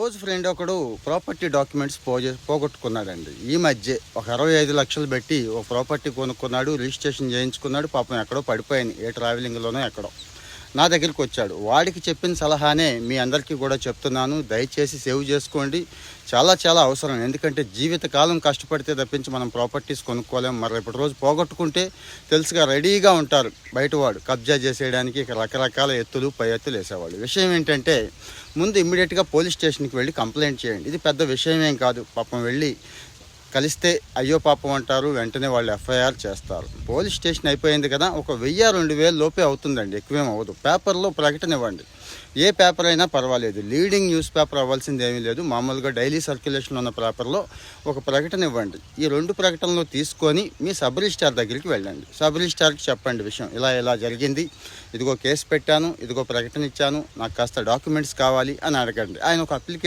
Close friend ఒకడు property documents పోగొట్టుకున్నాడండి. ఈ మధ్య ఒక 65 లక్షలు పెట్టి ఒక ప్రాపర్టీ కొనుక్కున్నాడు, రిజిస్ట్రేషన్ చేయించుకున్నాడు. పాపం ఎక్కడో పడిపోయింది, ఏ ట్రావెలింగ్లోనో ఎక్కడో. నా దగ్గరికి వచ్చాడు. వాడికి చెప్పిన సలహానే మీ అందరికీ కూడా చెప్తున్నాను. దయచేసి సేవ్ చేసుకోండి, చాలా చాలా అవసరం. ఎందుకంటే జీవితకాలం కష్టపడితే తప్పించి మనం ప్రాపర్టీస్ కొనుక్కోలేము. మరి రేపటి రోజు పోగొట్టుకుంటే తెలుసుగా రెడీగా ఉంటారు బయటవాడు కబ్జా చేసేయడానికి. రకరకాల ఎత్తులు పై ఎత్తులు వేసేవాళ్ళు. విషయం ఏంటంటే, ముందు ఇమ్మీడియట్గా పోలీస్ స్టేషన్కి వెళ్ళి కంప్లైంట్ చేయండి. ఇది పెద్ద విషయమేం కాదు. పాపం వెళ్ళి కలిస్తే అయ్యో పాపం అంటారు, వెంటనే వాళ్ళు ఎఫ్ఐఆర్ చేస్తారు. పోలీస్ స్టేషన్ అయిపోయింది కదా, ఒక 1000-2000 లోపే అవుతుందండి, ఎక్కువేం అవ్వదు. పేపర్లో ప్రకటన ఇవ్వండి, ఏ పేపర్ అయినా పర్వాలేదు. లీడింగ్ న్యూస్ పేపర్ అవ్వాల్సింది ఏమీ లేదు. మామూలుగా డైలీ సర్క్యులేషన్ ఉన్న పేపర్లో ఒక ప్రకటన ఇవ్వండి. ఈ 2 ప్రకటనలు తీసుకొని మీ సబ్ రిజిస్ట్రార్ దగ్గరికి వెళ్ళండి. సబ్ రిజిస్ట్రార్కి చెప్పండి విషయం, ఇలా జరిగింది, ఇదిగో కేసు పెట్టాను, ఇదిగో ప్రకటన ఇచ్చాను, నాకు కాస్త డాక్యుమెంట్స్ కావాలి అని అడగండి. ఆయన ఒక అప్లికేషన్